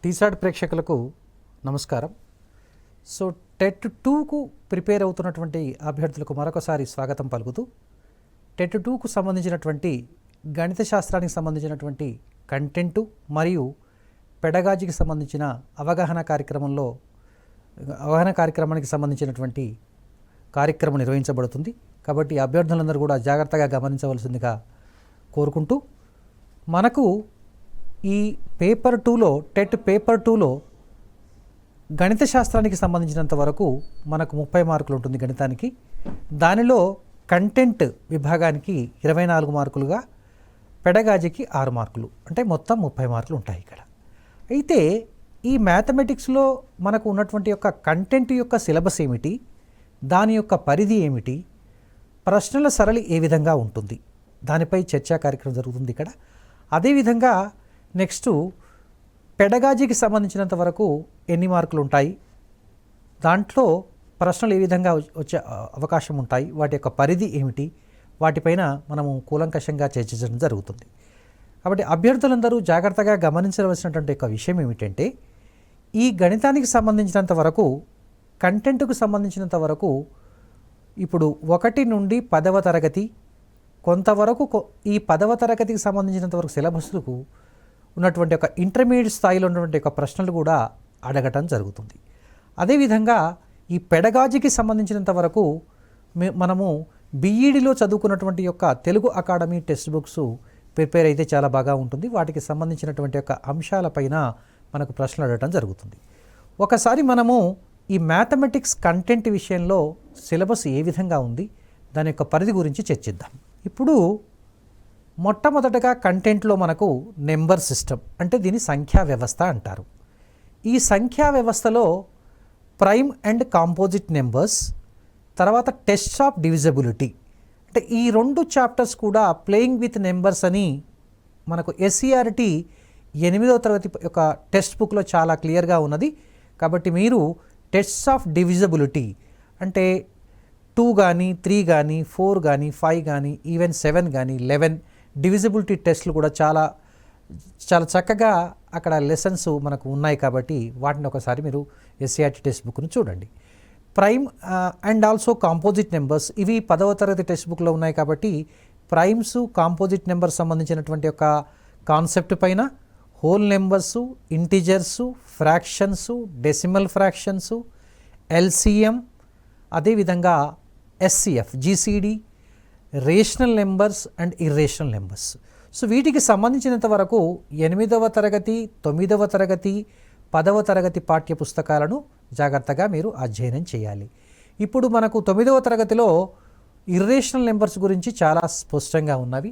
టీసాట్ ప్రేక్షకులకు నమస్కారం. So TET 2కు prepare అవుతున్నటువంటి అభ్యర్థులకు మరొకసారి స్వాగతం పలుకుతూ టెట్ 2కు సంబంధించినటువంటి గణిత శాస్త్రానికి సంబంధించినటువంటి కంటెంటు మరియు పెడగాజికి సంబంధించిన అవగాహన కార్యక్రమానికి సంబంధించినటువంటి కార్యక్రమం నిర్వహించబడుతుంది. కాబట్టి అభ్యర్థులందరూ కూడా జాగ్రత్తగా గమనించవలసిందిగా కోరుకుంటూ, మనకు ఈ పేపర్ 2లో టెట్ పేపర్ 2లో గణిత శాస్త్రానికి సంబంధించినంత వరకు మనకు 30 మార్కులు ఉంటుంది గణితానికి. దానిలో కంటెంట్ విభాగానికి 24 మార్కులుగా, పెడగాజికి 6 మార్కులు, అంటే మొత్తం 30 మార్కులు ఉంటాయి ఇక్కడ. అయితే ఈ మ్యాథమెటిక్స్లో మనకు ఉన్నటువంటి యొక్క కంటెంట్ యొక్క సిలబస్ ఏమిటి, దాని యొక్క పరిధి ఏమిటి, ప్రశ్నల సరళి ఏ విధంగా ఉంటుంది, దానిపై చర్చా కార్యక్రమం జరుగుతుంది ఇక్కడ. అదేవిధంగా నెక్స్ట్ పెడగాజికి సంబంధించినంత వరకు ఎన్ని మార్కులు ఉంటాయి, దాంట్లో ప్రశ్నలు ఏ విధంగా వచ్చే అవకాశం ఉంటాయి, వాటి యొక్క పరిధి ఏమిటి, వాటిపైన మనము కూలంకషంగా చర్చించడం జరుగుతుంది. కాబట్టి అభ్యర్థులందరూ జాగ్రత్తగా గమనించవలసినటువంటి ఒక విషయం ఏమిటంటే, ఈ గణితానికి సంబంధించినంత వరకు, కంటెంట్కు సంబంధించినంత వరకు ఇప్పుడు 1 నుండి 10వ తరగతి కొంతవరకు, ఈ 10వ తరగతికి సంబంధించినంత వరకు సిలబస్కు ఉన్నటువంటి ఒక ఇంటర్మీడియట్ స్థాయిలో ఉన్నటువంటి ఒక ప్రశ్నలు కూడా అడగటం జరుగుతుంది. అదేవిధంగా ఈ పెడగాజికి సంబంధించినంత వరకు మనము బీఈడిలో చదువుకున్నటువంటి యొక్క Telugu academy text books prepare అయితే చాలా బాగా ఉంటుంది. వాటికి సంబంధించినటువంటి యొక్క అంశాలపైన మనకు ప్రశ్నలు అడగటం జరుగుతుంది. ఒకసారి మనము ఈ మ్యాథమెటిక్స్ కంటెంట్ విషయంలో సిలబస్ ఏ విధంగా ఉంది, దాని యొక్క పరిధి గురించి చర్చిద్దాం. ఇప్పుడు మొట్టమొదటగా కంటెంట్లో మనకు నెంబర్ సిస్టమ్, అంటే దీని సంఖ్యా వ్యవస్థ అంటారు. ఈ సంఖ్యా వ్యవస్థలో ప్రైమ్ అండ్ కాంపోజిట్ నెంబర్స్, తర్వాత టెస్ట్ ఆఫ్ డివిజిబిలిటీ, అంటే ఈ 2 చాప్టర్స్ కూడా ప్లేయింగ్ విత్ నెంబర్స్ అని మనకు ఎస్సీఆర్టీ 8వ తరగతి యొక్క టెక్స్ట్ బుక్లో చాలా క్లియర్గా ఉన్నది. కాబట్టి మీరు టెస్ట్ ఆఫ్ డివిజిబిలిటీ అంటే 2 కానీ 3 కానీ 4 కానీ 5 కానీ ఈవెన్ 7 కానీ 11 డివిజిబిలిటీ టెస్ట్లు కూడా చాలా చక్కగా అక్కడ లెసన్స్ మనకు ఉన్నాయి. కాబట్టి వాటిని ఒకసారి మీరు ఎస్సీఆర్టీ టెక్స్ట్ బుక్ను చూడండి. Prime and also composite numbers, ఇవి 10వ తరగతి టెక్స్ట్ బుక్లో ఉన్నాయి. కాబట్టి ప్రైమ్స్, కాంపోజిట్ నెంబర్స్ సంబంధించినటువంటి ఒక కాన్సెప్ట్ పైన, హోల్ నెంబర్సు, ఇంటిజర్సు, ఫ్రాక్షన్సు, డెసిమల్ ఫ్రాక్షన్సు, ఎల్సిఎం, అదేవిధంగా SCF, GCD, rational numbers and irrational numbers. So వీటికి సంబంధించినంత వరకు 8వ తరగతి, 9వ తరగతి, 10వ తరగతి పాఠ్య పుస్తకాలను జాగ్రత్తగా మీరు అధ్యయనం చేయాలి. ఇప్పుడు మనకు 9వ తరగతిలో ఇర్రేషనల్ నెంబర్స్ గురించి చాలా స్పష్టంగా ఉన్నవి.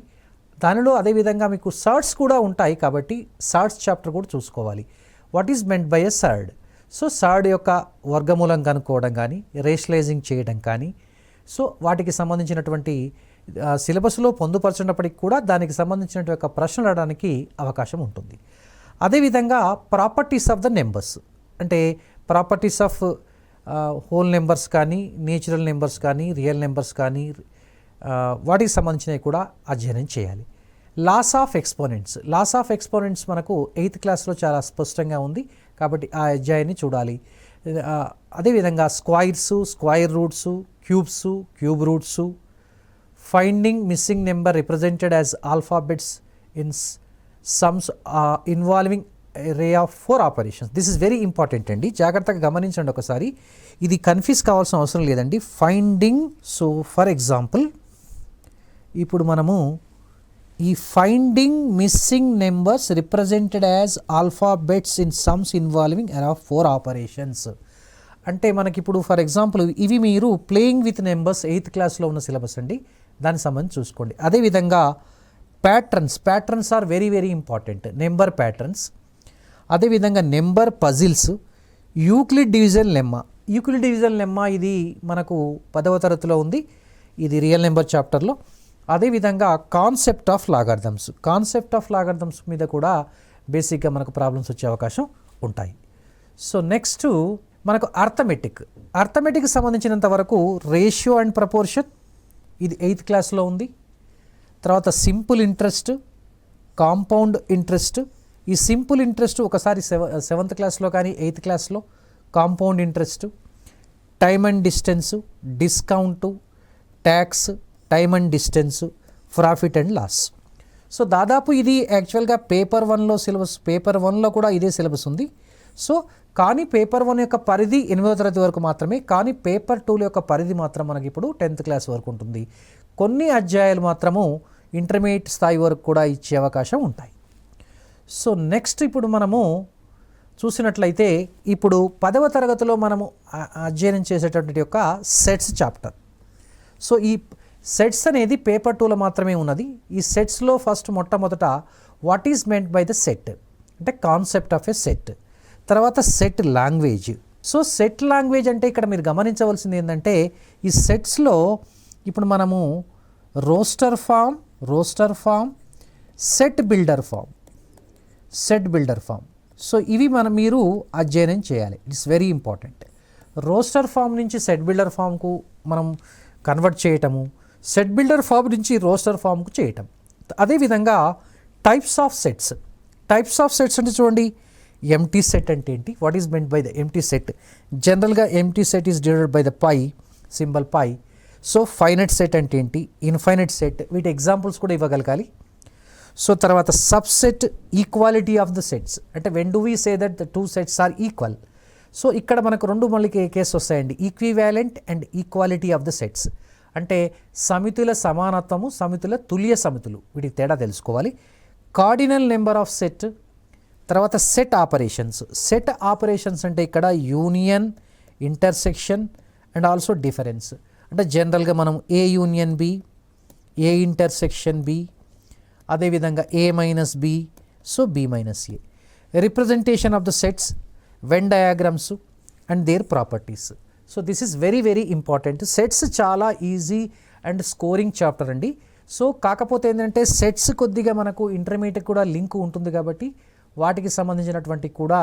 దానిలో అదేవిధంగా మీకు సర్డ్స్ కూడా ఉంటాయి. కాబట్టి సర్డ్స్ చాప్టర్ కూడా చూసుకోవాలి. What is meant by a surd? So surd యొక్క వర్గమూలం కనుక్కోవడం కానీ, రేషనలైజింగ్ చేయడం కానీ, సో వాటికి సంబంధించినటువంటి సిలబస్లో పొందుపరచినప్పటికీ కూడా దానికి సంబంధించినటువంటి ఒక ప్రశ్నలు అడగడానికి అవకాశం ఉంటుంది. అదేవిధంగా ప్రాపర్టీస్ ఆఫ్ ద నెంబర్స్, అంటే ప్రాపర్టీస్ ఆఫ్ హోల్ నెంబర్స్ కానీ, నేచురల్ నెంబర్స్ కానీ, రియల్ నెంబర్స్ కానీ, వాటికి సంబంధించినవి కూడా అధ్యయనం చేయాలి. లాస్ ఆఫ్ ఎక్స్పోనెంట్స్ మనకు 8th క్లాస్లో చాలా స్పష్టంగా ఉంది. కాబట్టి ఆ అధ్యాయాన్ని చూడాలి. అదేవిధంగా squares, square roots, cubes, cube roots, finding missing number represented as alphabets in sums involving ray of 4 operations. This is very important అండి, జాగ్రత్తగా గమనించండి ఒకసారి. ఇది కన్ఫ్యూజ్ కావాల్సిన అవసరం లేదండి. ఫైండింగ్, సో ఫర్ ఎగ్జాంపుల్ ఇప్పుడు మనము ఈ finding missing numbers represented as alphabets in sums involving అరే ఆఫ్ 4 ఆపరేషన్స్ అంటే మనకిప్పుడు ఫర్ ఎగ్జాంపుల్ ఇవి మీరు ప్లేయింగ్ విత్ నెంబర్స్ 8th క్లాస్లో ఉన్న సిలబస్ అండి, దానికి సంబంధించి చూసుకోండి. అదేవిధంగా patterns are very very important. Number patterns, అదేవిధంగా number puzzles, Euclid division lemma ఇది మనకు 10వ తరగతిలో ఉంది. ఇది రియల్ నెంబర్ చాప్టర్లో. అదేవిధంగా కాన్సెప్ట్ ఆఫ్ లాగర్థమ్స్ మీద కూడా బేసిక్గా మనకు ప్రాబ్లమ్స్ వచ్చే అవకాశం ఉంటాయి. సో నెక్స్ట్ మనకు అర్థమెటిక్ సంబంధించినంత వరకు రేషియో అండ్ ప్రపోర్షన్, ఇది 8th క్లాస్లో ఉంది. తర్వాత సింపుల్ ఇంట్రెస్ట్, కాంపౌండ్ ఇంట్రెస్ట్, ఈ సింపుల్ ఇంట్రెస్ట్ ఒకసారి 7th క్లాస్లో కానీ 8th క్లాస్లో, compound interest, time and distance, discount, tax, time and distance, profit and loss. So దాదాపు ఇది యాక్చువల్గా పేపర్ 1లో సిలబస్, పేపర్ 1లో కూడా ఇదే సిలబస్ ఉంది. సో కానీ పేపర్ 1 యొక్క పరిధి 8వ తరగతి వరకు మాత్రమే, కానీ పేపర్ 2 యొక్క పరిధి మాత్రం మనకి ఇప్పుడు 10th క్లాస్ వరకు ఉంటుంది. కొన్ని అధ్యాయాలు మాత్రము ఇంటర్మీడియట్ స్థాయి వరకు కూడా ఇచ్చే అవకాశం ఉంటాయి. సో నెక్స్ట్ ఇప్పుడు మనము చూసినట్లయితే ఇప్పుడు 10వ తరగతిలో మనము అధ్యయనం చేసేటటువంటి యొక్క సెట్స్ చాప్టర్. సో ఈ సెట్స్ అనేది పేపర్ 2లో మాత్రమే ఉన్నది. ఈ సెట్స్లో ఫస్ట్ మొట్టమొదట what is meant by the set అంటే కాన్సెప్ట్ ఆఫ్ ఎ సెట్, తర్వాత set language. So set language అంటే ఇక్కడ మీరు గమనించవలసింది ఏంటంటే ఈ సెట్స్లో ఇప్పుడు మనము roster form, set builder form. So ఇవి మీరు అధ్యయనం చేయాలి. It's very important. Roster form నుంచి సెట్ బిల్డర్ ఫామ్కు మనం కన్వర్ట్ చేయటము, సెట్ బిల్డర్ ఫామ్ నుంచి రోస్టర్ ఫామ్కు చేయటం. అదేవిధంగా టైప్స్ ఆఫ్ సెట్స్ అంటే చూడండి, ఎంటీ సెట్ అంటే ఏంటి, what is meant by the empty set. జనరల్గా empty set is divided by the symbol phi. So finite set అంటే ఏంటి, ఇన్ఫైనైట్ సెట్, వీటి ఎగ్జాంపుల్స్ కూడా ఇవ్వగలగాలి. సో తర్వాత subset, equality of the sets అంటే when do we say that the 2 sets are equal. So ఇక్కడ మనకు 2 మళ్ళీ కేసు వస్తాయండి, equivalent and equality of the sets అంటే సమితుల సమానత్వము, సమితుల తుల్య సమితులు, వీటికి తేడా తెలుసుకోవాలి. కార్డినల్ నెంబర్ ఆఫ్ సెట్, తర్వాత సెట్ ఆపరేషన్స్ అంటే ఇక్కడ union, intersection and also difference. అంటే జనరల్గా మనం A union B, A intersection B, అదేవిధంగా A minus B, so B minus A. Representation of the sets, Venn diagrams and their properties. So this is very very important. Sets చాలా easy and scoring chapter అండి. So కాకపోతే ఏంటంటే sets కొద్దిగా మనకు intermediate కూడా link ఉంటుంది కాబట్టి వాటికి సంబంధించినటువంటి కూడా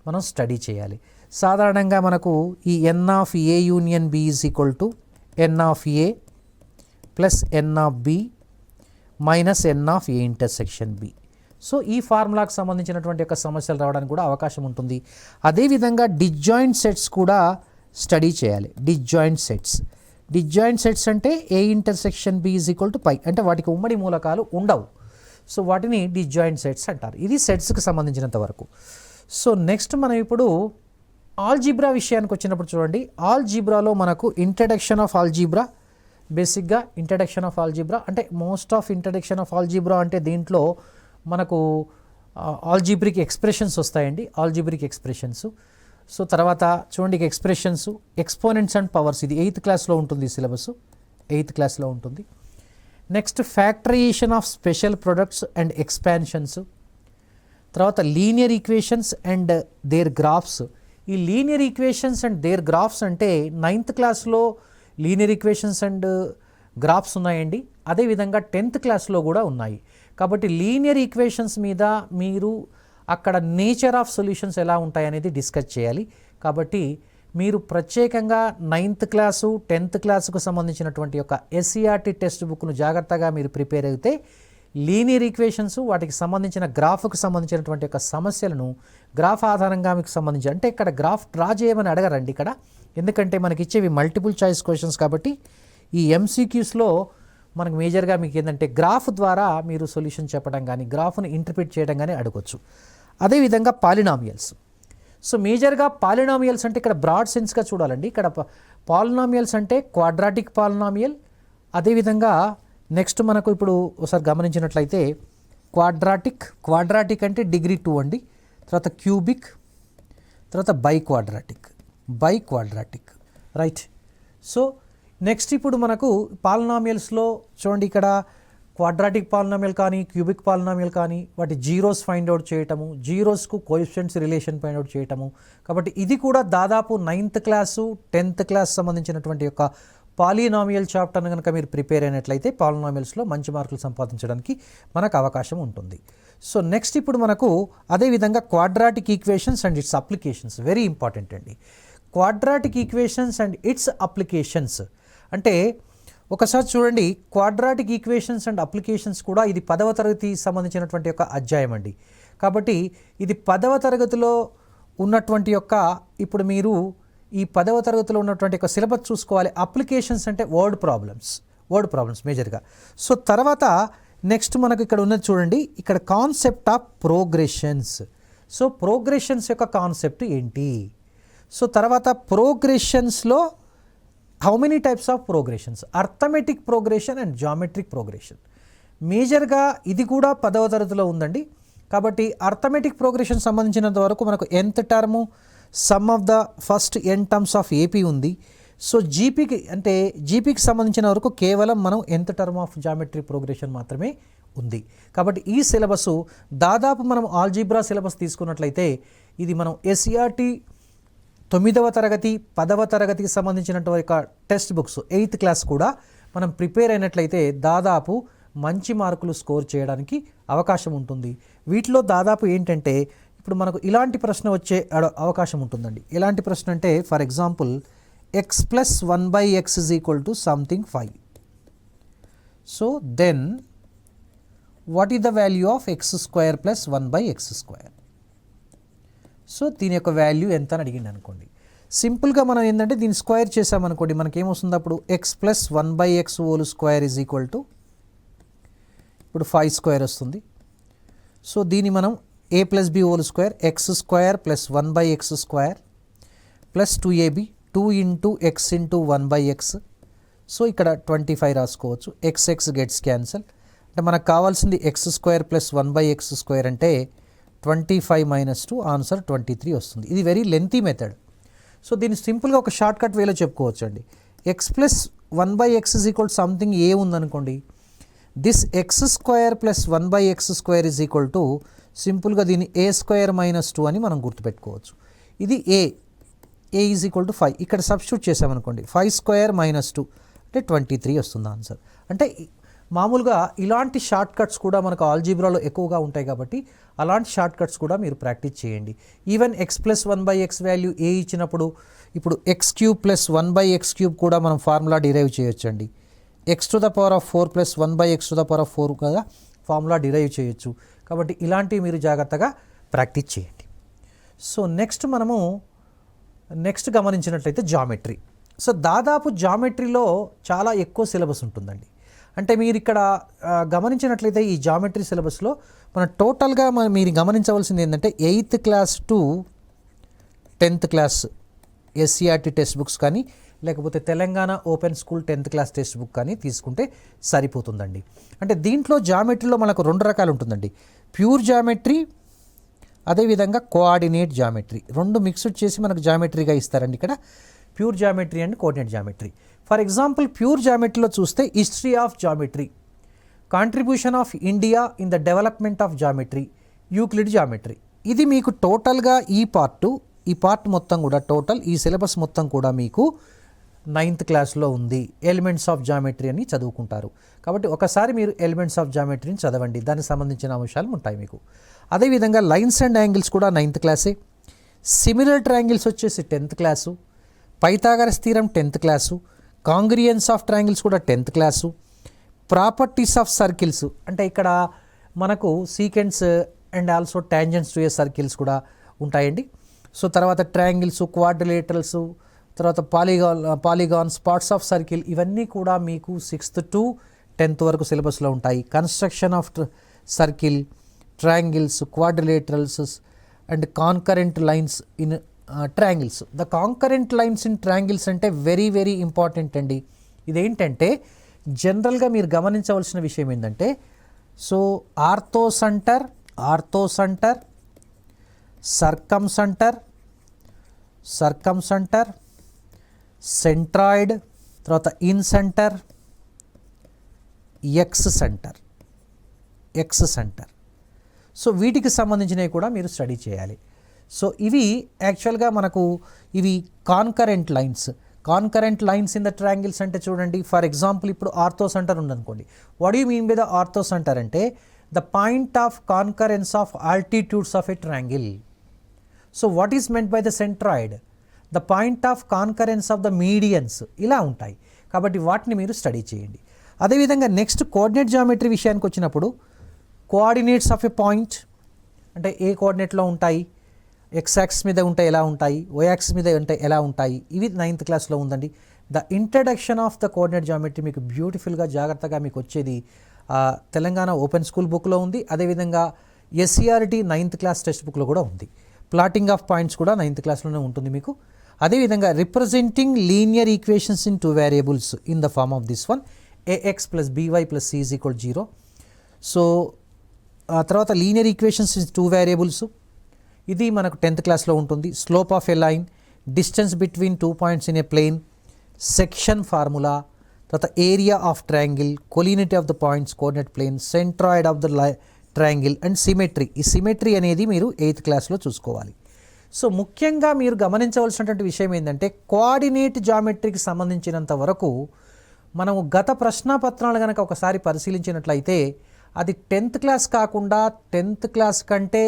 మనం స్టడీ చేయాలి. సాధారణంగా మనకు ఈ N of A union B is equal to N of A plus N of B minus N of A intersection B. So ఈ ఫార్ములాకు సంబంధించినటువంటి యొక్క సమస్యలు రావడానికి కూడా అవకాశం ఉంటుంది. అదేవిధంగా డిస్జాయింట్ సెట్స్ కూడా స్టడీ చేయాలి. డిస్జాయింట్ సెట్స్ అంటే A intersection B is equal to phi అంటే వాటికి ఉమ్మడి మూలకాలు ఉండవు. సో వాటిని డిస్జాయింట్ సెట్స్ అంటారు. ఇది సెట్స్కి సంబంధించినంత వరకు. సో నెక్స్ట్ మనం ఇప్పుడు ఆల్జీబ్రా విషయానికి వచ్చినప్పుడు చూడండి, ఆల్జీబ్రాలో మనకు ఇంట్రడక్షన్ ఆఫ్ ఆల్జీబ్రా, బేసిక్గా ఇంట్రడక్షన్ ఆఫ్ ఆల్జీబ్రా అంటే most of introduction of algebra అంటే దీంట్లో మనకు ఆల్జీబ్రిక్ ఎక్స్ప్రెషన్స్ వస్తాయండి, ఆల్జీబ్రిక్ ఎక్స్ప్రెషన్స్. సో తర్వాత చూడండి ఎక్స్ప్రెషన్స్, ఎక్స్పోనెంట్స్ అండ్ పవర్స్, ఇది 8th క్లాస్లో ఉంటుంది, సిలబస్ 8th క్లాస్లో ఉంటుంది. Next factorization of special products and expansions, తర్వాత linear equations and their graphs. ఈ linear equations and their graphs అంటే 9th క్లాస్లో లీనియర్ ఈక్వేషన్స్ అండ్ గ్రాఫ్స్ ఉన్నాయండి, అదేవిధంగా 10th క్లాస్లో కూడా ఉన్నాయి. కాబట్టి లీనియర్ ఈక్వేషన్స్ మీద మీరు అక్కడ నేచర్ ఆఫ్ సొల్యూషన్స్ ఎలా ఉంటాయనేది డిస్కస్ చేయాలి. కాబట్టి మీరు ప్రత్యేకంగా 9th క్లాసు 10th క్లాసుకు సంబంధించినటువంటి యొక్క ఎస్సీఆర్టీ టెక్స్ట్ బుక్ను జాగ్రత్తగా మీరు ప్రిపేర్ అయితే లీనియర్ ఈక్వేషన్స్, వాటికి సంబంధించిన గ్రాఫ్కు సంబంధించినటువంటి యొక్క సమస్యలను గ్రాఫ్ ఆధారంగా మీకు సంబంధించి అంటే ఇక్కడ గ్రాఫ్ డ్రా చేయమని అడగరండి ఇక్కడ, ఎందుకంటే మనకి ఇచ్చేవి మల్టిపుల్ చాయిస్ క్వశ్చన్స్ కాబట్టి ఈ ఎంసీక్యూస్లో మనకు మేజర్గా మీకు ఏంటంటే గ్రాఫ్ ద్వారా మీరు సొల్యూషన్ చెప్పడం కానీ గ్రాఫ్ను ఇంటర్ప్రిట్ చేయడం కానీ అడగవచ్చు. అదేవిధంగా పాలినామియల్స్. సో మేజర్గా పాలినామియల్స్ అంటే ఇక్కడ బ్రాడ్ సెన్స్గా చూడాలండి. ఇక్కడ పాలినామియల్స్ అంటే క్వాడ్రాటిక్ పాలినామియల్, అదేవిధంగా నెక్స్ట్ మనకు ఇప్పుడు ఒకసారి గమనించినట్లయితే క్వాడ్రాటిక్ అంటే డిగ్రీ 2 అండి, తర్వాత క్యూబిక్, తర్వాత by quadratic right. So next ఇప్పుడు మనకు పాలినామియల్స్లో చూడండి, ఇక్కడ క్వాడ్రాటిక్ పాలినామియల్ కానీ క్యూబిక్ పాలినామియల్ కానీ వాటి జీరోస్ ఫైండ్ అవుట్ చేయటము, జీరోస్కు కోఎఫిషియెంట్స్ రిలేషన్ ఫైండ్ అవుట్ చేయటము. కాబట్టి ఇది కూడా దాదాపు 9th క్లాసు 10th క్లాస్ సంబంధించినటువంటి యొక్క పాలినామియల్ చాప్టర్ను కనుక మీరు ప్రిపేర్ అయినట్లయితే పాలినామియల్స్లో మంచి మార్కులు సంపాదించడానికి మనకు అవకాశం ఉంటుంది. సో నెక్స్ట్ ఇప్పుడు మనకు అదేవిధంగా quadratic equations and its applications very important అండి. Quadratic equations and its applications అంటే ఒకసారి చూడండి, క్వాడ్రాటిక్ ఈక్వేషన్స్ అండ్ అప్లికేషన్స్ కూడా ఇది 10వ తరగతి సంబంధించినటువంటి ఒక అధ్యాయం అండి. కాబట్టి ఇది 10వ తరగతిలో ఉన్నటువంటి యొక్క ఇప్పుడు మీరు ఈ 10వ తరగతిలో ఉన్నటువంటి యొక్క సిలబస్ చూసుకోవాలి. అప్లికేషన్స్ అంటే వర్డ్ ప్రాబ్లమ్స్ మేజర్గా. సో తర్వాత నెక్స్ట్ మనకు ఇక్కడ ఉన్నది చూడండి, ఇక్కడ concept of progressions. So progressions యొక్క కాన్సెప్ట్ ఏంటి? సో తర్వాత ప్రోగ్రెషన్స్లో how many types of progressions, arithmetic progression and geometric progression. మేజర్గా ఇది కూడా 10వ తరగతిలో ఉందండి. కాబట్టి అర్థమెటిక్ ప్రోగ్రెషన్ సంబంధించినంత వరకు మనకు nth term some of the first n terms of AP ఉంది. సో జీపీకి సంబంధించిన వరకు కేవలం మనం nth term of geometry progression మాత్రమే ఉంది. కాబట్టి ఈ సిలబస్ దాదాపు మనం ఆల్జీబ్రా సిలబస్ తీసుకున్నట్లయితే ఇది మనం ఎస్ఈఆర్టీ 9వ తరగతి 10వ తరగతికి సంబంధించినటువంటి టెక్స్ట్ బుక్స్ 8th క్లాస్ కూడా మనం ప్రిపేర్ అయినట్లయితే దాదాపు మంచి మార్కులు స్కోర్ చేయడానికి అవకాశం ఉంటుంది. వీటిలో దాదాపు ఏంటంటే ఇప్పుడు మనకు ఇలాంటి ప్రశ్న వచ్చే అవకాశం ఉంటుందండి. ఎలాంటి ప్రశ్న అంటే for example x plus 1 by x is equal to something 5. So then what is the value of x square plus 1 by x square? So దీని యొక్క వాల్యూ ఎంత అని అడిగింది అనుకోండి. సింపుల్గా మనం ఏంటంటే దీన్ని స్క్వేర్ చేసామనుకోండి, మనకి ఏమొస్తుంది అప్పుడు x plus 1 by x whole square is equal to ఇప్పుడు 5 స్క్వేర్ వస్తుంది. సో దీన్ని మనం a plus b whole square x square plus 1 by x square plus 2ab 2 into x into 1 by x. So ఇక్కడ 25 రాసుకోవచ్చు. x gets cancel. అంటే మనకు కావాల్సింది x square plus 1 by x square అంటే 25 minus 2 ఆన్సర్ 23 వస్తుంది. ఇది వెరీ లెంతీ మెథడ్. సో దీన్ని సింపుల్గా ఒక షార్ట్ కట్ వేలో చెప్పుకోవచ్చు అండి. x plus 1 by x is equal to something a ఉందనుకోండి, this x square plus 1 by x square is equal to సింపుల్గా దీన్ని a స్క్వేర్ మైనస్ 2 అని మనం గుర్తుపెట్టుకోవచ్చు. ఇది a ఈజ్ ఈక్వల్ టు 5. ఇక్కడ సబ్స్టిట్యూట్ చేసామనుకోండి 5 స్క్వేర్ మైనస్ 2 అంటే 23 వస్తుంది ఆన్సర్. అంటే మామూలుగా ఇలాంటి షార్ట్ కట్స్ కూడా మనకు ఆల్జీబ్రాలో ఎక్కువగా ఉంటాయి కాబట్టి అలాంటి షార్ట్ కట్స్ కూడా మీరు ప్రాక్టీస్ చేయండి. Even x plus 1 by x value a ఇచ్చినప్పుడు ఇప్పుడు x cube plus 1 by x cube కూడా మనం ఫార్ములా డిరైవ్ చేయొచ్చండి. x to the power of 4 plus 1 by x to the power of 4 కదా ఫార్ములా డిరైవ్ చేయొచ్చు. కాబట్టి ఇలాంటివి మీరు జాగ్రత్తగా ప్రాక్టీస్ చేయండి. సో నెక్స్ట్ గమనించినట్లయితే జామెట్రీ. సో దాదాపు జామెట్రీలో చాలా ఎక్కువ సిలబస్ ఉంటుందండి. అంటే మీరు ఇక్కడ గమనించినట్లయితే ఈ జామెట్రీ సిలబస్లో మన టోటల్గా మీరు గమనించవలసింది ఏంటంటే 8th class to 10th class SCERT text books కానీ లేకపోతే Telangana open school 10th class text book కానీ తీసుకుంటే సరిపోతుందండి. అంటే దీంట్లో జామెట్రీలో మనకు 2 రకాలు ఉంటుందండి. ప్యూర్ జామెట్రీ అదేవిధంగా కోఆర్డినేట్ జామెట్రీ, 2 మిక్స్డ్ చేసి మనకు జామెట్రీగా ఇస్తారండి. ఇక్కడ pure geometry and coordinate geometry. For example pure జామెట్రీలో చూస్తే history of geometry, contribution of India in the development of geometry, Euclid geometry. ఇది మీకు టోటల్గా ఈ పార్ట్ మొత్తం కూడా టోటల్ ఈ సిలబస్ మొత్తం కూడా మీకు 9th క్లాస్లో ఉంది. ఎలిమెంట్స్ ఆఫ్ జామెట్రీ అని చదువుకుంటారు. కాబట్టి ఒకసారి మీరు ఎలిమెంట్స్ ఆఫ్ జామెట్రీని చదవండి, దానికి సంబంధించిన అంశాలు ఉంటాయి మీకు. అదేవిధంగా లైన్స్ అండ్ యాంగిల్స్ కూడా 9th క్లాసే. సిమిలర్ ట్రయాంగిల్స్ వచ్చేసి 10th class. Pythagoras theorem 10th class. Congruence of triangles కూడా 10th class. Properties of circles అంటే ఇక్కడ మనకు secants and also tangents to A circles కూడా ఉంటాయండి. సో తర్వాత ట్రయాంగిల్స్, క్వాడ్రిలేటరల్స్, తర్వాత పాలిగాన్, స్పాట్స్ ఆఫ్ సర్కిల్, ఇవన్నీ కూడా మీకు 6th to 10th వరకు సిలబస్లో ఉంటాయి. Construction of circle, triangles, quadrilaterals and concurrent lines in triangles. The concurrent lines in triangles అంటే వెరీ వెరీ ఇంపార్టెంట్ అండి. ఇదేంటంటే జనరల్గా మీరు గమనించవలసిన విషయం ఏంటంటే సో ఆర్థోసెంటర్, సర్కంసెంటర్, సెంట్రాయిడ్, తర్వాత ఇన్సెంటర్, ఎక్స్ సెంటర్. సో వీటికి సంబంధించినవి కూడా మీరు స్టడీ చేయాలి. సో ఇవి యాక్చువల్గా మనకు ఇవి concurrent lines in the triangles అంటే చూడండి. ఫర్ ఎగ్జాంపుల్ ఇప్పుడు ఆర్థోసెంటర్ ఉందనుకోండి. What you mean by the orthocentre అంటే the point of concurrence of altitudes of a triangle. So what is meant by the centroid? The point of concurrence of the medians. ఇలా ఉంటాయి. కాబట్టి వాటిని మీరు study చేయండి. అదేవిధంగా next coordinate geometry విషయానికి వచ్చినప్పుడు కోఆర్డినేట్స్ ఆఫ్ ఎ పాయింట్ అంటే ఏ కోఆర్డినేట్లో ఉంటాయి, ఎక్స్ యాక్సిస్ మీద ఉంటే ఎలా ఉంటాయి, వై యాక్సిస్ మీద ఉంటే ఎలా ఉంటాయి, ఇవి 9th క్లాస్లో ఉందండి. The introduction of the coordinate geometry మీకు బ్యూటిఫుల్గా జాగ్రత్తగా మీకు వచ్చేది తెలంగాణ ఓపెన్ స్కూల్ బుక్లో ఉంది. అదేవిధంగా ఎస్సీఆర్టీ 9th క్లాస్ టెక్స్ట్ బుక్లో కూడా ఉంది. ప్లాటింగ్ ఆఫ్ పాయింట్స్ కూడా 9th క్లాస్లోనే ఉంటుంది మీకు. అదేవిధంగా representing linear equations in 2 variables in the form of this one ax plus by plus c is equal 0. So ఆ తర్వాత లీనియర్ ఈక్వేషన్స్ ఇన్ 2 వేరియబుల్స్, ఇది మనకు 10th క్లాస్లో ఉంటుంది. Slope of a line, distance between 2 points in a plane, section formula, తర్వాత area of triangle, collinearity of the points coordinate plane, centroid of the triangle and symmetry. ఈ symmetry అనేది మీరు 8th క్లాస్లో చూసుకోవాలి. సో ముఖ్యంగా మీరు గమనించవలసినటువంటి విషయం ఏంటంటే కోఆర్డినేట్ జామెట్రీకి సంబంధించినంత వరకు మనము గత ప్రశ్నాపత్రాలు కనుక ఒకసారి పరిశీలించినట్లయితే అది 10th క్లాస్ కాకుండా 10th క్లాస్ కంటే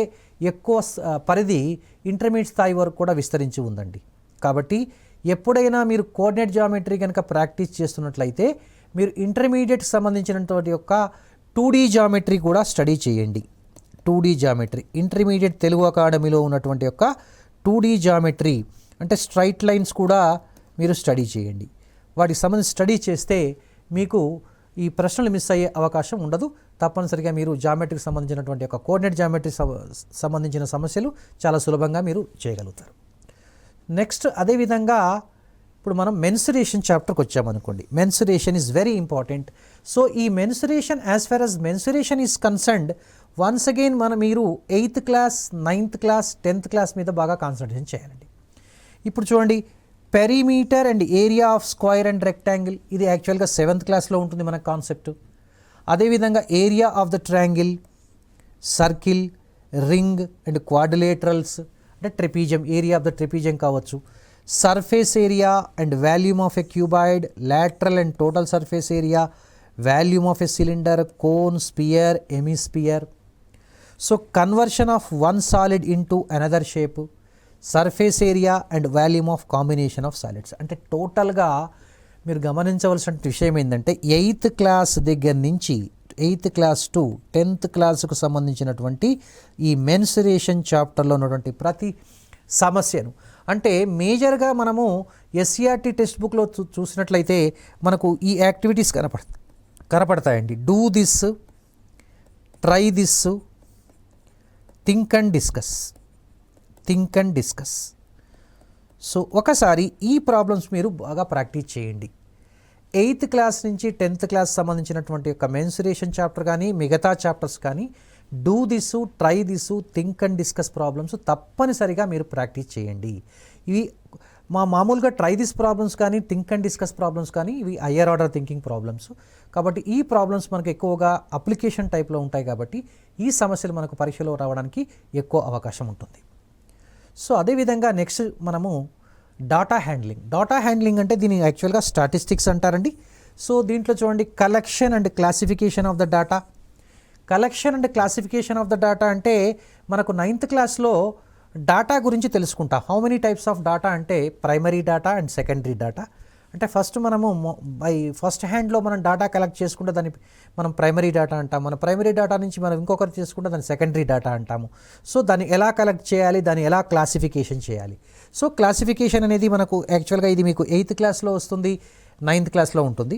ఎక్కువ పరిధి ఇంటర్మీడియట్ స్థాయి వరకు కూడా విస్తరించి ఉందండి. కాబట్టి ఎప్పుడైనా మీరు కోఆర్డినేట్ జామెట్రీ కనుక ప్రాక్టీస్ చేస్తున్నట్లయితే మీరు ఇంటర్మీడియట్కి సంబంధించినటువంటి యొక్క 2D జామెట్రీ కూడా స్టడీ చేయండి. 2D జామెట్రీ ఇంటర్మీడియట్ తెలుగు అకాడమీలో ఉన్నటువంటి యొక్క 2D జామెట్రీ అంటే స్ట్రైట్ లైన్స్ కూడా మీరు స్టడీ చేయండి. వాటికి సంబంధించి స్టడీ చేస్తే మీకు ఈ ప్రశ్నలు మిస్ అయ్యే అవకాశం ఉండదు. తప్పనిసరిగా మీరు జామెట్రీకి సంబంధించినటువంటి యొక్క కోఆర్డినేట్ జామెట్రీ సంబంధించిన సమస్యలు చాలా సులభంగా మీరు చేయగలుగుతారు. నెక్స్ట్ అదేవిధంగా ఇప్పుడు మనం మెన్సురేషన్ చాప్టర్కి వచ్చామనుకోండి. Mensuration is very important. So ఈ mensuration as far as mensuration is concerned once again మీరు 8th class 9th class 10th class మీద బాగా కాన్సన్ట్రేషన్ చేయాలండి. ఇప్పుడు చూడండి, perimeter and area of square and rectangle, ఇది యాక్చువల్గా 7th క్లాస్లో ఉంటుంది మన కాన్సెప్ట్. అదేవిధంగా area of the triangle, circle, ring and quadrilaterals అంటే trapezium, area of the trapezium కావచ్చు. Surface area and volume of a cuboid, lateral and total surface area, volume of a cylinder, cone, sphere, hemisphere. So conversion of one solid into another shape, surface area and volume of combination of solids. అంటే టోటల్గా మీరు గమనించవలసిన విషయం ఏంటంటే 8th class దగ్గర నుంచి 8th class to 10th క్లాస్కు సంబంధించినటువంటి ఈ మెన్సురేషన్ చాప్టర్లో ఉన్నటువంటి ప్రతి సమస్యను అంటే మేజర్గా మనము ఎస్సీఆర్టీ టెక్స్ట్ బుక్లో చూసినట్లయితే మనకు ఈ యాక్టివిటీస్ కనపడతాయండి. Do this, try this, think and discuss. So ఒకసారి ఈ ప్రాబ్లమ్స్ మీరు బాగా ప్రాక్టీస్ చేయండి. 8th క్లాస్ నుంచి 10th క్లాస్ సంబంధించినటువంటి యొక్క మెన్సురేషన్ చాప్టర్ కానీ మిగతా చాప్టర్స్ కానీ do this, try this, think and discuss problems తప్పనిసరిగా మీరు ప్రాక్టీస్ చేయండి. ఇవి మామూలుగా ట్రై దిస్ ప్రాబ్లమ్స్ కానీ థింక్ అండ్ డిస్కస్ ప్రాబ్లమ్స్ కానీ ఇవి హయ్యర్ ఆర్డర్ థింకింగ్ ప్రాబ్లమ్స్. కాబట్టి ఈ ప్రాబ్లమ్స్ మనకు ఎక్కువగా అప్లికేషన్ టైప్లో ఉంటాయి కాబట్టి ఈ సమస్యలు మనకు పరీక్షలో రావడానికి ఎక్కువ అవకాశం ఉంటుంది. సో అదేవిధంగా నెక్స్ట్ మనము డాటా హ్యాండ్లింగ్ అంటే దీన్ని యాక్చువల్గా స్టాటిస్టిక్స్ అంటారండి. సో దీంట్లో చూడండి, collection and classification of the data అంటే మనకు 9th క్లాస్లో డాటా గురించి తెలుసుకుంటాం. How many types of data అంటే primary data and secondary data. అంటే ఫస్ట్ మనము బై ఫస్ట్ హ్యాండ్లో మనం డాటా కలెక్ట్ చేసుకుంటే దాన్ని మనం ప్రైమరీ డాటా అంటాం. మన ప్రైమరీ డాటా నుంచి మనం ఇంకొకరు చేసుకుంటే దాన్ని సెకండరీ డాటా అంటాము. సో దాన్ని ఎలా కలెక్ట్ చేయాలి, దాన్ని ఎలా క్లాసిఫికేషన్ చేయాలి. సో క్లాసిఫికేషన్ అనేది మనకు యాక్చువల్గా ఇది మీకు 8th క్లాస్లో వస్తుంది, 9th క్లాస్లో ఉంటుంది.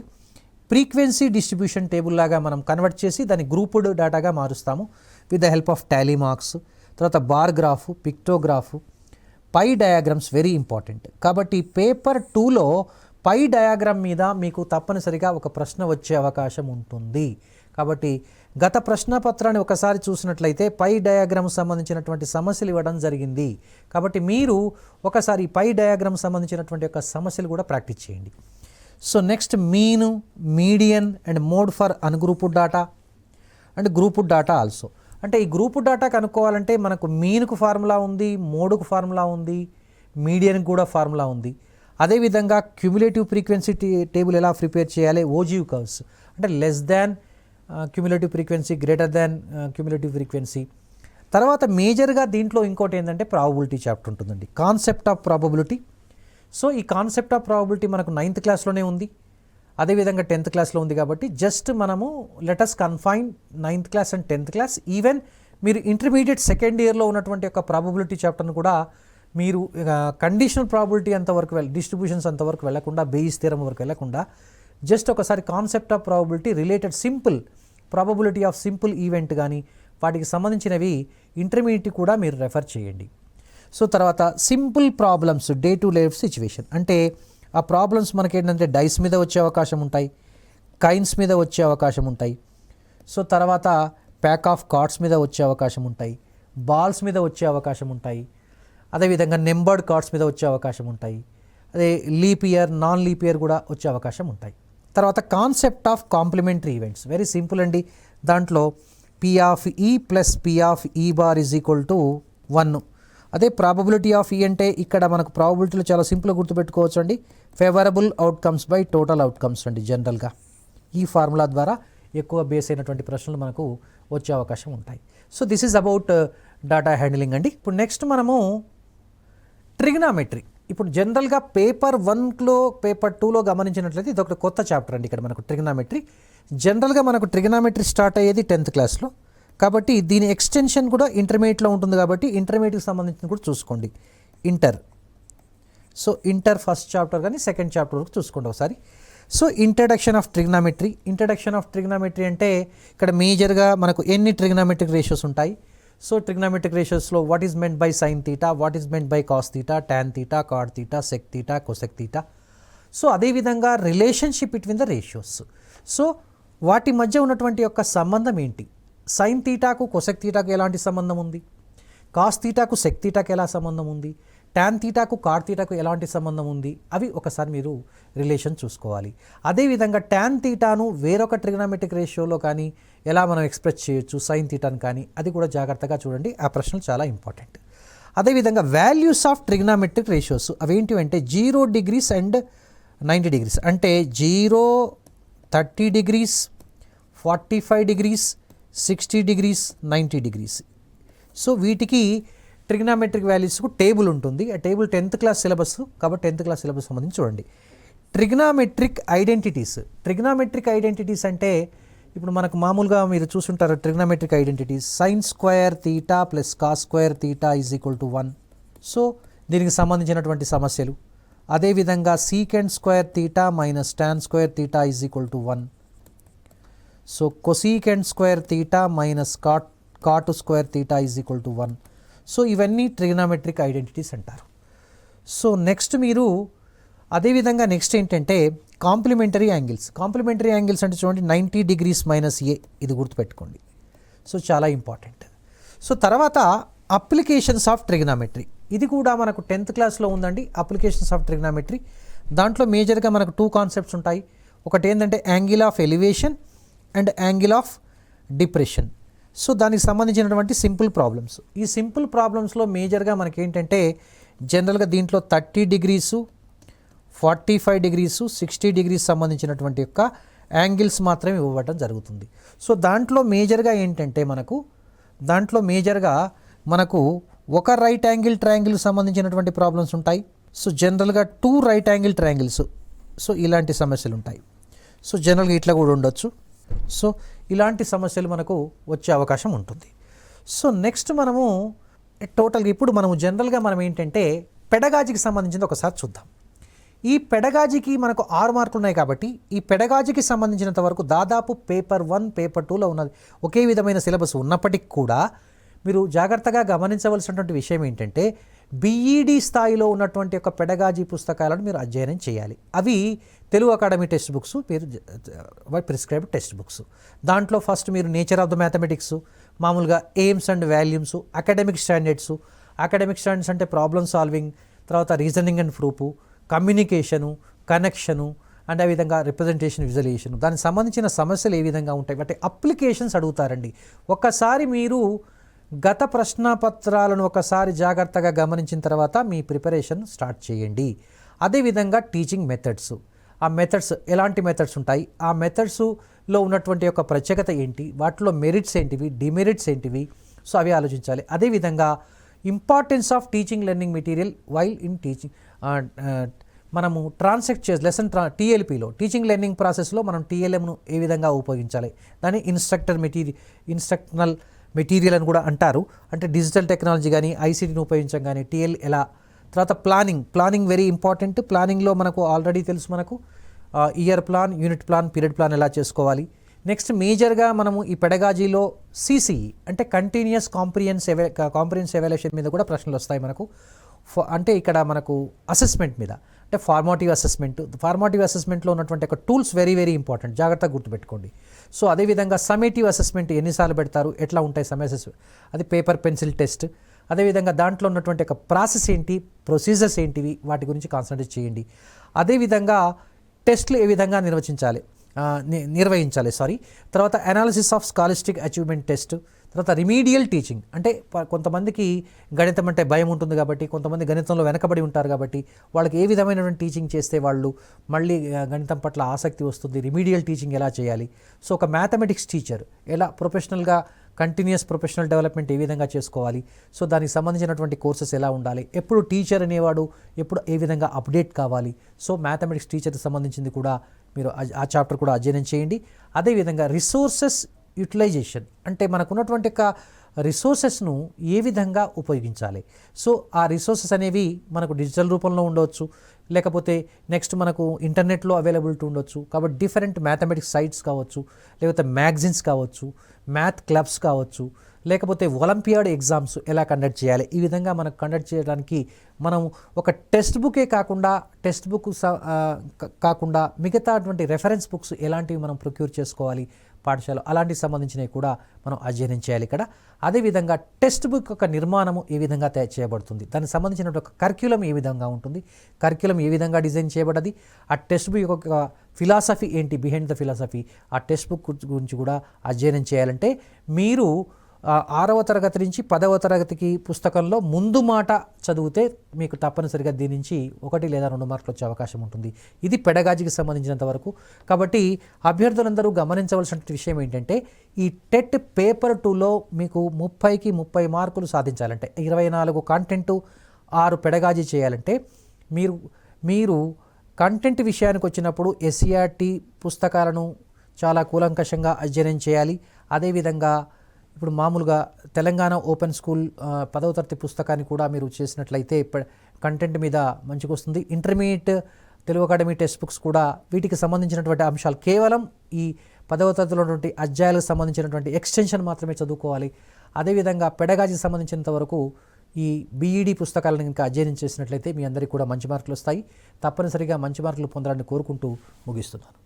ఫ్రీక్వెన్సీ డిస్ట్రిబ్యూషన్ టేబుల్ లాగా మనం కన్వర్ట్ చేసి దాన్ని గ్రూప్డ్ డాటాగా మారుస్తాము with the help of Tally marks. తర్వాత బార్ గ్రాఫ్, పిక్టోగ్రాఫ్, పై డయాగ్రామ్స్ వెరీ ఇంపార్టెంట్. కాబట్టి పేపర్ 2లో పై డయాగ్రామ్ మీద మీకు తప్పనిసరిగా ఒక ప్రశ్న వచ్చే అవకాశం ఉంటుంది. కాబట్టి గత ప్రశ్నపత్రాన్ని ఒకసారి చూసినట్లయితే పై డయాగ్రామ్ సంబంధించినటువంటి సమస్యలు ఇవ్వడం జరిగింది. కాబట్టి మీరు ఒకసారి పై డయాగ్రామ్ సంబంధించినటువంటి యొక్క సమస్యలు కూడా ప్రాక్టీస్ చేయండి. So next mean, median and mode for ungrouped data and grouped data also. అంటే ఈ గ్రూప్డ్ డాటా కనుక్కోవాలంటే మనకు మీన్కు ఫార్ములా ఉంది, మోడ్కు ఫార్ములా ఉంది, మీడియన్కి కూడా ఫార్ములా ఉంది. అదేవిధంగా క్యుములేటివ్ ఫ్రీక్వెన్సీ టేబుల్ ఎలా ప్రిపేర్ చేయాలి, ఓజీవ్ కర్వ్స్ అంటే less than cumulative frequency, greater than cumulative frequency. తర్వాత మేజర్గా దీంట్లో ఇంకోటి ఏంటంటే ప్రాబబిలిటీ చాప్టర్ ఉంటుందండి, కాన్సెప్ట్ ఆఫ్ ప్రాబబిలిటీ. సో ఈ కాన్సెప్ట్ ఆఫ్ ప్రాబబిలిటీ మనకు 9th క్లాస్లోనే ఉంది, అదేవిధంగా 10th క్లాస్లో ఉంది. కాబట్టి జస్ట్ మనము let's confine 9th class and 10th class. Even మీరు ఇంటర్మీడియట్ సెకండ్ ఇయర్లో ఉన్నటువంటి యొక్క ప్రాబబిలిటీ చాప్టర్ను కూడా మీరు కండిషనల్ ప్రాబిలిటీ అంతవరకు డిస్ట్రిబ్యూషన్స్ అంతవరకు వెళ్లకుండా, బేయిస్ థియరం వరకు వెళ్లకుండా జస్ట్ ఒకసారి concept of probability related simple probability of simple event కానీ వాటికి సంబంధించినవి ఇంటర్మీడియట్ కూడా మీరు రెఫర్ చేయండి. సో తర్వాత simple problems, day to life situation అంటే ఆ ప్రాబ్లమ్స్ మనకేంటంటే డైస్ మీద వచ్చే అవకాశం ఉంటాయి, కైన్స్ మీద వచ్చే అవకాశం ఉంటాయి. సో తర్వాత ప్యాక్ ఆఫ్ కార్డ్స్ మీద వచ్చే అవకాశం ఉంటాయి, బాల్స్ మీద వచ్చే అవకాశం ఉంటాయి, అదేవిధంగా నెంబర్డ్ కార్డ్స్ మీద వచ్చే అవకాశం ఉంటాయి, అదే leap year, non leap year కూడా వచ్చే అవకాశం ఉంటాయి. తర్వాత concept of complementary events very simple అండి. దాంట్లో P of E plus P of E bar is equal to 1. అదే ప్రాబబిలిటీ ఆఫ్ ఈ అంటే ఇక్కడ మనకు ప్రాబబిలిటీలో చాలా సింపుల్గా గుర్తుపెట్టుకోవచ్చు అండి, favourable outcomes by total outcomes అండి. జనరల్గా ఈ ఫార్ములా ద్వారా ఎక్కువ బేస్ అయినటువంటి ప్రశ్నలు మనకు వచ్చే అవకాశం ఉంటాయి. So this is about data handling అండి. ఇప్పుడు నెక్స్ట్ మనము ట్రిగ్నామెట్రీ. ఇప్పుడు జనరల్గా పేపర్ 1లో పేపర్ 2లో గమనించినట్లయితే ఇది ఒక కొత్త చాప్టర్ అండి. ఇక్కడ మనకు ట్రిగ్నామెట్రీ, జనరల్గా మనకు ట్రిగ్నామెట్రీ స్టార్ట్ అయ్యేది 10th క్లాస్లో, కాబట్టి దీని ఎక్స్టెన్షన్ కూడా ఇంటర్మీడియట్లో ఉంటుంది. కాబట్టి ఇంటర్మీడియట్కి సంబంధించిన కూడా చూసుకోండి. ఇంటర్ ఫస్ట్ చాప్టర్ కానీ సెకండ్ చాప్టర్ వరకు చూసుకోండి ఒకసారి. సో ఇంట్రడక్షన్ ఆఫ్ ట్రిగ్నామెట్రీ అంటే ఇక్కడ మేజర్గా మనకు ఎన్ని ట్రిగ్నామెట్రిక్ రేషియోస్ ఉంటాయి. సో ట్రిగ్నామెట్రిక్ రేషియోస్లో what is meant by sine theta, what is meant by cos theta, tan theta, cot theta, sec theta, cosec theta. So అదేవిధంగా relationship between the ratios. So వాటి మధ్య ఉన్నటువంటి యొక్క సంబంధం ఏంటి, సైన్ తీటాకు కొసెక్ తీటాకు ఎలాంటి సంబంధం ఉంది, కాస్ తీటాకు సెక్ తీటాకు ఎలా సంబంధం ఉంది, టాన్ తీటాకు కాట్ తీటాకు ఎలాంటి సంబంధం ఉంది, అవి ఒకసారి మీరు రిలేషన్ చూసుకోవాలి. అదేవిధంగా టాన్ తీటాను వేరొక ట్రిగ్నామెట్రిక్ రేషియోలో కానీ ఎలా మనం ఎక్స్ప్రెస్ చేయొచ్చు, సైన్ తీటాను కానీ, అది కూడా జాగ్రత్తగా చూడండి. ఆ ప్రశ్నలు చాలా ఇంపార్టెంట్. అదేవిధంగా వాల్యూస్ ఆఫ్ ట్రిగ్నామెట్రిక్ రేషియోస్ అవేంటివంటే 0 degrees అండ్ 90 degrees. అంటే 0, 30 degrees, 45 degrees, 60 degrees, 90 degrees. So వీటికి ట్రిగ్నామెట్రిక్ వాల్యూస్కు టేబుల్ ఉంటుంది. ఆ టేబుల్ 10th క్లాస్ సిలబస్, కాబట్టి 10th క్లాస్ సిలబస్ సంబంధించి చూడండి. ట్రిగ్నామెట్రిక్ ఐడెంటిటీస్ అంటే ఇప్పుడు మనకు మామూలుగా మీరు చూసుంటారు trigonometric identities, sine square theta plus cos square theta is equal to 1. So దీనికి సంబంధించినటువంటి సమస్యలు. అదేవిధంగా secant square theta minus tan square theta is equal to 1. So cosecant square theta minus cot square theta is equal to 1. So ఇవన్నీ trigonometric identities అంటారు. So next మీరు అదేవిధంగా next ఏంటంటే complementary angles అంటే చూడండి 90 degrees మైనస్ ఏ, ఇది గుర్తుపెట్టుకోండి. So చాలా ఇంపార్టెంట్. సో తర్వాత అప్లికేషన్స్ ఆఫ్ ట్రిగ్నామెట్రీ, ఇది కూడా మనకు 10th క్లాస్లో ఉందండి. అప్లికేషన్స్ ఆఫ్ ట్రిగ్నామెట్రీ దాంట్లో మేజర్గా మనకు 2 కాన్సెప్ట్స్ ఉంటాయి. ఒకటి ఏంటంటే angle of elevation and angle of depression. So దానికి సంబంధించినటువంటి సింపుల్ ప్రాబ్లమ్స్. ఈ సింపుల్ ప్రాబ్లమ్స్లో మేజర్గా మనకి ఏంటంటే జనరల్గా దీంట్లో 30 degrees, 45 degrees, 60 degrees సంబంధించినటువంటి యొక్క యాంగిల్స్ మాత్రమే ఇవ్వడం జరుగుతుంది. సో దాంట్లో మేజర్గా ఏంటంటే మనకు ఒక రైట్ యాంగిల్ ట్రయాంగిల్ సంబంధించినటువంటి ప్రాబ్లమ్స్ ఉంటాయి. సో జనరల్గా 2 రైట్ యాంగిల్ ట్రయాంగిల్స్, సో ఇలాంటి సమస్యలు ఉంటాయి. సో జనరల్గా ఇట్లా కూడా ఉండొచ్చు. సో ఇలాంటి సమస్యలు మనకు వచ్చే అవకాశం ఉంటుంది. సో నెక్స్ట్ మనము టోటల్గా ఇప్పుడు మనము జనరల్గా మనం ఏంటంటే పెడగాజీకి సంబంధించింది ఒకసారి చూద్దాం. ఈ పెడగాజీకి మనకు 6 మార్కులు ఉన్నాయి కాబట్టి ఈ పెడగాజీకి సంబంధించినంత వరకు దాదాపు పేపర్ 1, పేపర్ 2లో ఉన్నది ఒకే విధమైన సిలబస్ ఉన్నప్పటికీ కూడా మీరు జాగ్రత్తగా గమనించవలసినటువంటి విషయం ఏంటంటే బీఈడి స్థాయిలో ఉన్నటువంటి యొక్క పెడగాజీ పుస్తకాలను మీరు అధ్యయనం చేయాలి. అవి తెలుగు అకాడమీ టెక్స్ట్ బుక్స్, మీరు ప్రిస్క్రైబ్డ్ టెక్స్ట్ బుక్స్. దాంట్లో ఫస్ట్ మీరు నేచర్ ఆఫ్ ద మ్యాథమెటిక్స్, మామూలుగా aims and volumes, academic standards అంటే ప్రాబ్లమ్ సాల్వింగ్, తర్వాత reasoning and proof, communication, connection and అదేవిధంగా రిప్రజెంటేషన్, విజువలైజేషన్, దానికి సంబంధించిన సమస్యలు ఏ విధంగా ఉంటాయి, వాటి అప్లికేషన్స్ అడుగుతారండి. ఒక్కసారి మీరు గత ప్రశ్నపత్రాలను ఒకసారి జాగ్రత్తగా గమనించిన తర్వాత మీ ప్రిపరేషన్ స్టార్ట్ చేయండి. అదేవిధంగా టీచింగ్ మెథడ్స్, ఆ మెథడ్స్ ఎలాంటి మెథడ్స్ ఉంటాయి, ఆ మెథడ్స్లో ఉన్నటువంటి యొక్క ప్రత్యేకత ఏంటి, వాటిలో మెరిట్స్ ఏంటివి, డిమెరిట్స్ ఏంటివి, సో అవి ఆలోచించాలి. అదేవిధంగా importance of teaching learning material while in teaching, మనము ట్రాన్సాక్ట్ చేసి లెసన్ టీఎల్పీలో టీచింగ్ లెర్నింగ్ ప్రాసెస్లో మనం టీఎల్ఎంను ఏ విధంగా ఉపయోగించాలి, దాన్ని ఇన్స్ట్రక్టర్నల్ మెటీరియల్ అని కూడా అంటారు. అంటే డిజిటల్ టెక్నాలజీ కానీ ఐసీటీని ఉపయోగించడం కానీ టీఎల్ ఎలా. తర్వాత ప్లానింగ్ వెరీ ఇంపార్టెంట్. ప్లానింగ్లో మనకు ఆల్రెడీ తెలుసు, మనకు year plan, unit plan, period plan ఎలా చేసుకోవాలి. నెక్స్ట్ మేజర్గా మనము ఈ పెడగాజీలో సిసిఈ అంటే కంటిన్యూస్ కాంప్రిహెన్సివ్ ఎవాల్యుయేషన్ మీద కూడా ప్రశ్నలు వస్తాయి మనకు. అంటే ఇక్కడ మనకు అసెస్మెంట్ మీద, అంటే ఫార్మాటివ్ అసెస్మెంట్లో ఉన్నటువంటి ఒక టూల్స్ వెరీ వెరీ ఇంపార్టెంట్, జాగ్రత్తగా గుర్తుపెట్టుకోండి. సో అదేవిధంగా సమ్మేటివ్ అసెస్మెంట్ ఎన్నిసార్లు పెడతారు, ఎట్లా ఉంటాయి సమ్మేసెస్, అది పేపర్ పెన్సిల్ టెస్ట్. అదేవిధంగా దాంట్లో ఉన్నటువంటి ఒక ప్రాసెస్ ఏంటి, ప్రొసీజర్స్ ఏంటివి, వాటి గురించి కాన్సన్ట్రేట్ చేయండి. అదేవిధంగా టెస్ట్లు ఏ విధంగా నిర్వహించాలి. తర్వాత analysis of scholastic achievement test. తర్వాత రిమీడియల్ టీచింగ్, అంటే కొంతమందికి గణితం అంటే భయం ఉంటుంది కాబట్టి, కొంతమంది గణితంలో వెనకబడి ఉంటారు కాబట్టి వాళ్ళకి ఏ విధమైనటువంటి టీచింగ్ చేస్తే వాళ్ళు మళ్ళీ గణితం పట్ల ఆసక్తి వస్తుంది, రిమీడియల్ టీచింగ్ ఎలా చేయాలి. సో ఒక మ్యాథమెటిక్స్ టీచర్ ఎలా ప్రొఫెషనల్గా కంటిన్యూస్ ప్రొఫెషనల్ డెవలప్మెంట్ ఏ విధంగా చేసుకోవాలి, సో దానికి సంబంధించినటువంటి కోర్సెస్ ఎలా ఉండాలి, ఎప్పుడు టీచర్ అనేవాడు ఎప్పుడు ఏ విధంగా అప్డేట్ కావాలి. సో మ్యాథమెటిక్స్ టీచర్కి సంబంధించింది కూడా మీరు ఆ చాప్టర్ కూడా అధ్యయనం చేయండి. అదేవిధంగా రిసోర్సెస్ యూటిలైజేషన్, అంటే మనకున్నటువంటి ఒక రిసోర్సెస్ను ఏ విధంగా ఉపయోగించాలి. సో ఆ రిసోర్సెస్ అనేవి మనకు డిజిటల్ రూపంలో ఉండవచ్చు, లేకపోతే నెక్స్ట్ మనకు ఇంటర్నెట్లో అవైలబిలిటీ ఉండొచ్చు. కాబట్టి డిఫరెంట్ మ్యాథమెటిక్స్ సైట్స్ కావచ్చు, లేకపోతే మ్యాగజిన్స్ కావచ్చు, మ్యాథ్ క్లబ్స్ కావచ్చు, లేకపోతే ఒలింపియాడ్ ఎగ్జామ్స్ ఎలా కండక్ట్ చేయాలి. ఈ విధంగా మనకు కండక్ట్ చేయడానికి మనం ఒక టెక్స్ట్ బుకే కాకుండా మిగతా అటువంటి రెఫరెన్స్ బుక్స్ ఎలాంటివి మనం ప్రొక్యూర్ చేసుకోవాలి పాఠశాల, అలాంటికి సంబంధించినవి కూడా మనం అధ్యయనం చేయాలి ఇక్కడ. అదేవిధంగా టెక్స్ట్ బుక్ యొక్క నిర్మాణము ఏ విధంగా తయారు చేయబడుతుంది, దానికి సంబంధించిన ఒక కరిక్యులం ఏ విధంగా ఉంటుంది, కరిక్యులం ఏ విధంగా డిజైన్ చేయబడ్డది, ఆ టెక్స్ట్ బుక్ యొక్క ఫిలాసఫీ ఏంటి, బిహైండ్ ద ఫిలాసఫీ, ఆ టెక్స్ట్ బుక్ గురించి కూడా అధ్యయనం చేయాలంటే మీరు 6వ తరగతి నుంచి 10వ తరగతికి పుస్తకంలో ముందు మాట చదివితే మీకు తప్పనిసరిగా దీని నుంచి 1 లేదా 2 మార్కులు వచ్చే అవకాశం ఉంటుంది. ఇది పెడగాజీకి సంబంధించినంత వరకు. కాబట్టి అభ్యర్థులందరూ గమనించవలసిన విషయం ఏంటంటే, ఈ టెట్ పేపర్ 2లో మీకు 30కి 30 మార్కులు సాధించాలంటే, 24 కంటెంటు 6 పెడగాజీ చేయాలంటే మీరు కంటెంట్ విషయానికి వచ్చినప్పుడు ఎస్సీఆర్టీ పుస్తకాలను చాలా కూలంకషంగా అధ్యయనం చేయాలి. అదేవిధంగా ఇప్పుడు మామూలుగా తెలంగాణ ఓపెన్ స్కూల్ 10వ తరగతి పుస్తకాన్ని కూడా మీరు చేసినట్లయితే కంటెంట్ మీద మంచిగా వస్తుంది. Intermediate Telugu academy text books కూడా వీటికి సంబంధించినటువంటి అంశాలు కేవలం ఈ 10వ తరగతిలో ఉన్నటువంటి అధ్యాయాలకు సంబంధించినటువంటి ఎక్స్టెన్షన్ మాత్రమే చదువుకోవాలి. అదేవిధంగా పెడగాజీకి సంబంధించినంత వరకు ఈ బీఈడీ పుస్తకాలను ఇంకా అధ్యయనం చేసినట్లయితే మీ అందరికీ కూడా మంచి మార్కులు వస్తాయి. తప్పనిసరిగా మంచి మార్కులు పొందాలని కోరుకుంటూ ముగిస్తున్నాను.